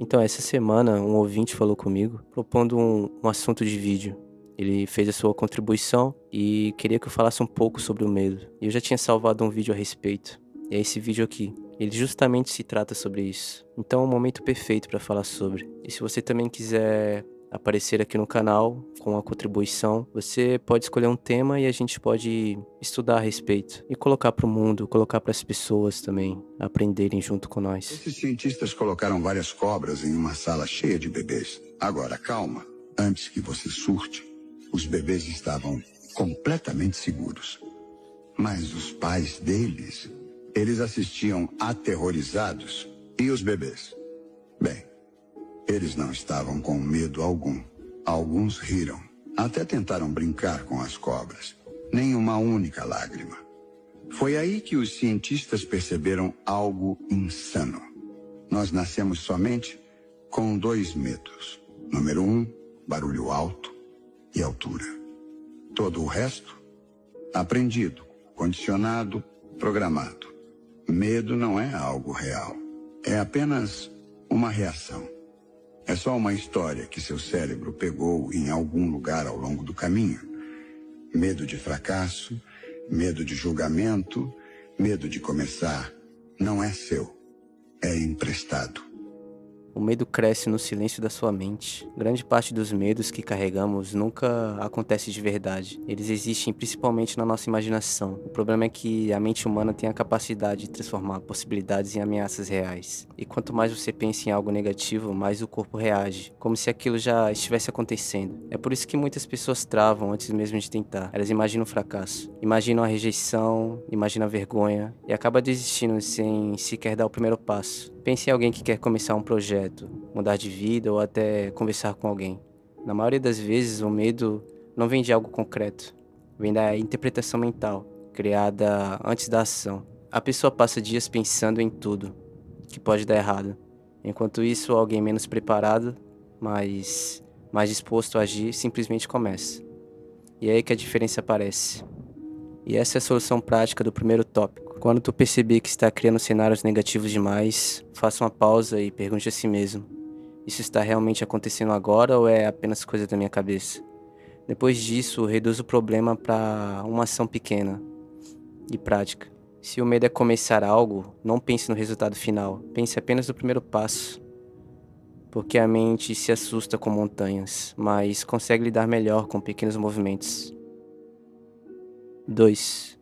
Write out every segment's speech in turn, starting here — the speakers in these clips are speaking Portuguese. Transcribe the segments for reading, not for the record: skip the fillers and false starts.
Então, essa semana, um ouvinte falou comigo propondo um assunto de vídeo. Ele fez a sua contribuição e queria que eu falasse um pouco sobre o medo. E eu já tinha salvado um vídeo a respeito. E é esse vídeo aqui. Ele justamente se trata sobre isso. Então é um momento perfeito para falar sobre. E se você também quiser aparecer aqui no canal com a contribuição, você pode escolher um tema e a gente pode estudar a respeito e colocar para o mundo, colocar para as pessoas também aprenderem junto com nós. Esses cientistas colocaram várias cobras em uma sala cheia de bebês. Agora, calma. Antes que você surte, os bebês estavam completamente seguros. Mas os pais deles, eles assistiam aterrorizados. E os bebês? Bem, eles não estavam com medo algum. Alguns riram. Até tentaram brincar com as cobras. Nem uma única lágrima. Foi aí que os cientistas perceberam algo insano. Nós nascemos somente com 2 medos. Número 1, barulho alto e altura. Todo o resto, aprendido, condicionado, programado. Medo não é algo real. É apenas uma reação. É só uma história que seu cérebro pegou em algum lugar ao longo do caminho. Medo de fracasso, medo de julgamento, medo de começar. Não é seu. É emprestado. O medo cresce no silêncio da sua mente. Grande parte dos medos que carregamos nunca acontece de verdade. Eles existem principalmente na nossa imaginação. O problema é que a mente humana tem a capacidade de transformar possibilidades em ameaças reais. E quanto mais você pensa em algo negativo, mais o corpo reage, como se aquilo já estivesse acontecendo. É por isso que muitas pessoas travam antes mesmo de tentar. Elas imaginam o fracasso, imaginam a rejeição, imaginam a vergonha e acabam desistindo sem sequer dar o primeiro passo. Pense em alguém que quer começar um projeto, mudar de vida ou até conversar com alguém. Na maioria das vezes, o medo não vem de algo concreto, vem da interpretação mental, criada antes da ação. A pessoa passa dias pensando em tudo que pode dar errado. Enquanto isso, alguém menos preparado, mas mais disposto a agir, simplesmente começa. E é aí que a diferença aparece. E essa é a solução prática do primeiro tópico. Quando tu perceber que está criando cenários negativos demais, faça uma pausa e pergunte a si mesmo: isso está realmente acontecendo agora ou é apenas coisa da minha cabeça? Depois disso, reduz o problema para uma ação pequena e prática. Se o medo é começar algo, não pense no resultado final, pense apenas no primeiro passo. Porque a mente se assusta com montanhas, mas consegue lidar melhor com pequenos movimentos. 2.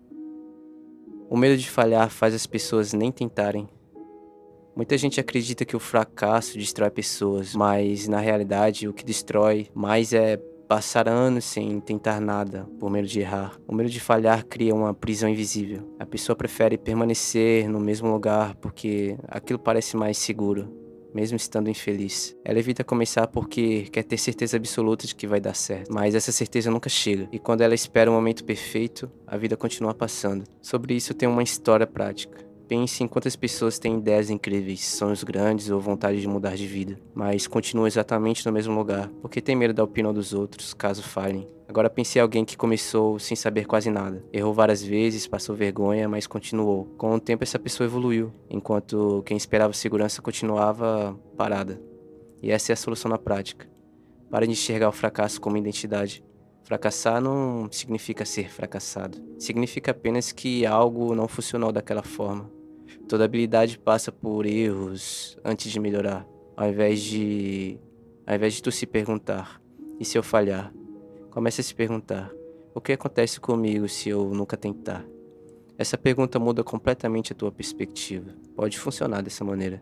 O medo de falhar faz as pessoas nem tentarem. Muita gente acredita que o fracasso destrói pessoas, mas na realidade o que destrói mais é passar anos sem tentar nada por medo de errar. O medo de falhar cria uma prisão invisível. A pessoa prefere permanecer no mesmo lugar porque aquilo parece mais seguro, mesmo estando infeliz. Ela evita começar porque quer ter certeza absoluta de que vai dar certo, mas essa certeza nunca chega. E quando ela espera o momento perfeito, a vida continua passando. Sobre isso tem uma história prática. Pense em quantas pessoas têm ideias incríveis, sonhos grandes ou vontade de mudar de vida, mas continuam exatamente no mesmo lugar, porque tem medo da opinião dos outros, caso falhem. Agora pense em alguém que começou sem saber quase nada. Errou várias vezes, passou vergonha, mas continuou. Com o tempo essa pessoa evoluiu, enquanto quem esperava segurança continuava parada. E essa é a solução na prática. Pare de enxergar o fracasso como identidade. Fracassar não significa ser fracassado. Significa apenas que algo não funcionou daquela forma. Toda habilidade passa por erros antes de melhorar. Ao invés de tu se perguntar, e se eu falhar? Comece a se perguntar, o que acontece comigo se eu nunca tentar? Essa pergunta muda completamente a tua perspectiva. Pode funcionar dessa maneira.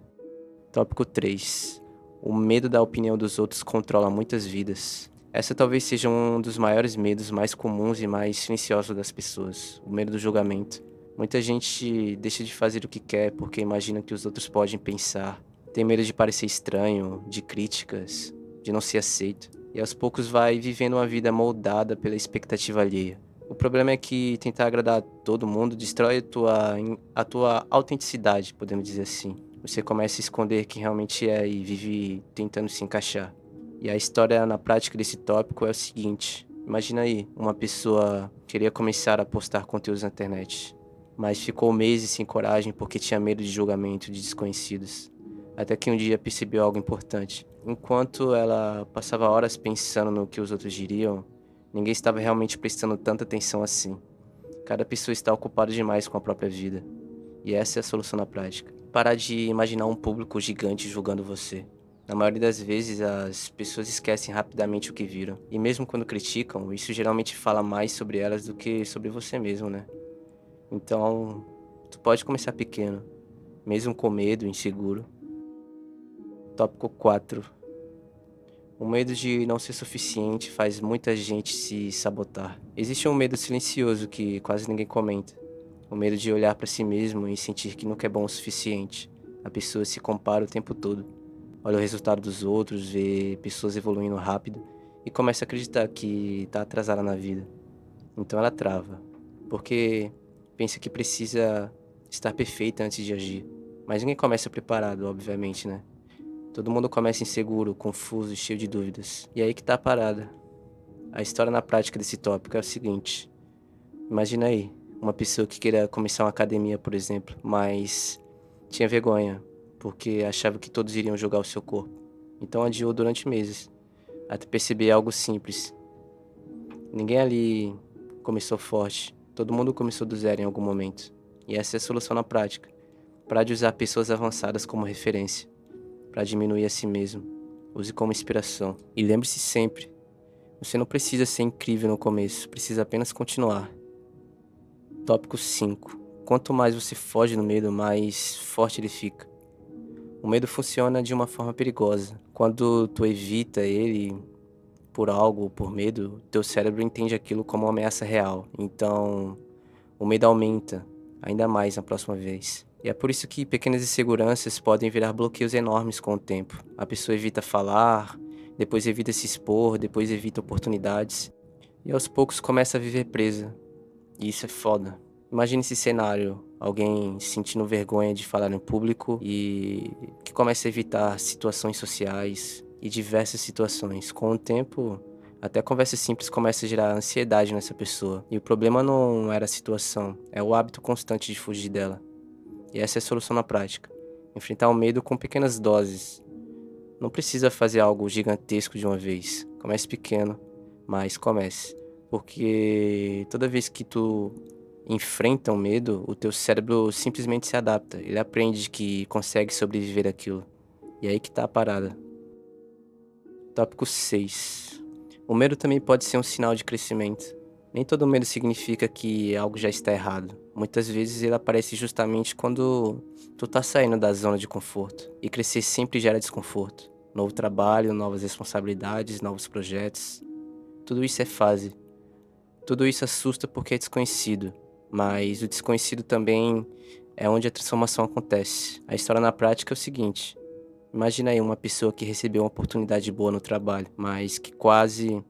Tópico 3. O medo da opinião dos outros controla muitas vidas. Essa talvez seja um dos maiores medos mais comuns e mais silenciosos das pessoas, o medo do julgamento. Muita gente deixa de fazer o que quer porque imagina que os outros podem pensar. Tem medo de parecer estranho, de críticas, de não ser aceito. E aos poucos vai vivendo uma vida moldada pela expectativa alheia. O problema é que tentar agradar todo mundo destrói a tua autenticidade, podemos dizer assim. Você começa a esconder quem realmente é e vive tentando se encaixar. E a história na prática desse tópico é o seguinte: imagina aí, uma pessoa queria começar a postar conteúdos na internet, mas ficou meses sem coragem porque tinha medo de julgamento de desconhecidos. até que um dia percebeu algo importante. Enquanto ela passava horas pensando no que os outros diriam, ninguém estava realmente prestando tanta atenção assim. Cada pessoa está ocupada demais com a própria vida. E essa é a solução na prática. Parar de imaginar um público gigante julgando você. Na maioria das vezes, as pessoas esquecem rapidamente o que viram. E mesmo quando criticam, isso geralmente fala mais sobre elas do que sobre você mesmo, né? Então, tu pode começar pequeno, mesmo com medo, inseguro. Tópico 4. O medo de não ser suficiente faz muita gente se sabotar. Existe um medo silencioso que quase ninguém comenta. O medo de olhar para si mesmo e sentir que nunca é bom o suficiente. A pessoa se compara o tempo todo. Olha o resultado dos outros, vê pessoas evoluindo rápido e começa a acreditar que está atrasada na vida. Então ela trava, porque pensa que precisa estar perfeita antes de agir. Mas ninguém começa preparado, obviamente, né? Todo mundo começa inseguro, confuso e cheio de dúvidas. E aí que tá a parada. A história na prática desse tópico é o seguinte. Imagina aí, uma pessoa que queira começar uma academia, por exemplo, mas tinha vergonha, porque achava que todos iriam julgar o seu corpo. Então adiou durante meses, até perceber algo simples. Ninguém ali começou forte, todo mundo começou do zero em algum momento. E essa é a solução na prática. Parar de usar pessoas avançadas como referência, para diminuir a si mesmo. Use como inspiração. E lembre-se sempre, você não precisa ser incrível no começo, precisa apenas continuar. Tópico 5. Quanto mais você foge do medo, mais forte ele fica. O medo funciona de uma forma perigosa. Quando tu evita ele por algo ou por medo, teu cérebro entende aquilo como uma ameaça real. Então, o medo aumenta ainda mais na próxima vez. E é por isso que pequenas inseguranças podem virar bloqueios enormes com o tempo. A pessoa evita falar, depois evita se expor, depois evita oportunidades. E aos poucos começa a viver presa. E isso é foda. Imagine esse cenário, alguém sentindo vergonha de falar em público e que começa a evitar situações sociais e diversas situações. Com o tempo, até conversas simples começam a gerar ansiedade nessa pessoa. E o problema não era a situação, é o hábito constante de fugir dela. E essa é a solução na prática. Enfrentar o medo com pequenas doses. Não precisa fazer algo gigantesco de uma vez. Comece pequeno, mas comece. Porque toda vez que tu enfrenta o medo, o teu cérebro simplesmente se adapta. Ele aprende que consegue sobreviver àquilo. E aí que tá a parada. Tópico 6. O medo também pode ser um sinal de crescimento. Nem todo medo significa que algo já está errado. Muitas vezes ele aparece justamente quando tu tá saindo da zona de conforto. E crescer sempre gera desconforto. Novo trabalho, novas responsabilidades, novos projetos. Tudo isso é fase. Tudo isso assusta porque é desconhecido. Mas o desconhecido também é onde a transformação acontece. A história na prática é o seguinte. Imagina aí uma pessoa que recebeu uma oportunidade boa no trabalho, mas que quase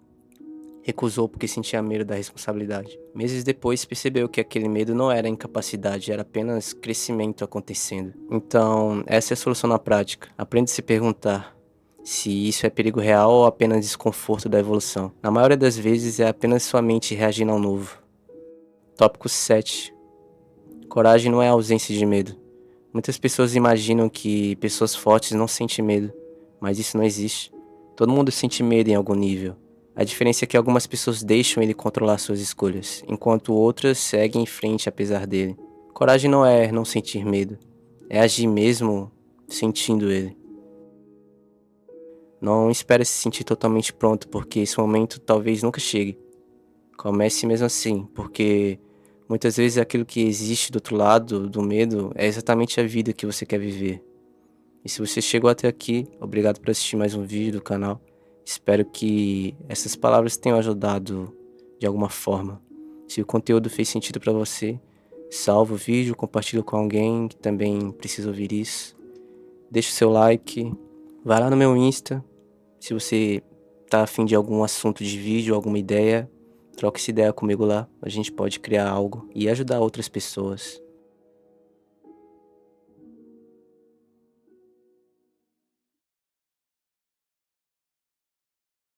recusou porque sentia medo da responsabilidade. Meses depois percebeu que aquele medo não era incapacidade, era apenas crescimento acontecendo. Então, essa é a solução na prática. Aprenda a se perguntar se isso é perigo real ou apenas desconforto da evolução. Na maioria das vezes é apenas sua mente reagindo ao novo. Tópico 7. Coragem não é ausência de medo. Muitas pessoas imaginam que pessoas fortes não sentem medo, mas isso não existe. Todo mundo sente medo em algum nível. A diferença é que algumas pessoas deixam ele controlar suas escolhas, enquanto outras seguem em frente apesar dele. Coragem não é não sentir medo, é agir mesmo sentindo ele. Não espere se sentir totalmente pronto, porque esse momento talvez nunca chegue. Comece mesmo assim, porque muitas vezes aquilo que existe do outro lado do medo é exatamente a vida que você quer viver. E se você chegou até aqui, obrigado por assistir mais um vídeo do canal. Espero que essas palavras tenham ajudado de alguma forma. Se o conteúdo fez sentido para você, salva o vídeo, compartilha com alguém que também precisa ouvir isso. Deixa o seu like, vai lá no meu Insta. Se você tá afim de algum assunto de vídeo, alguma ideia, troca essa ideia comigo lá. A gente pode criar algo e ajudar outras pessoas.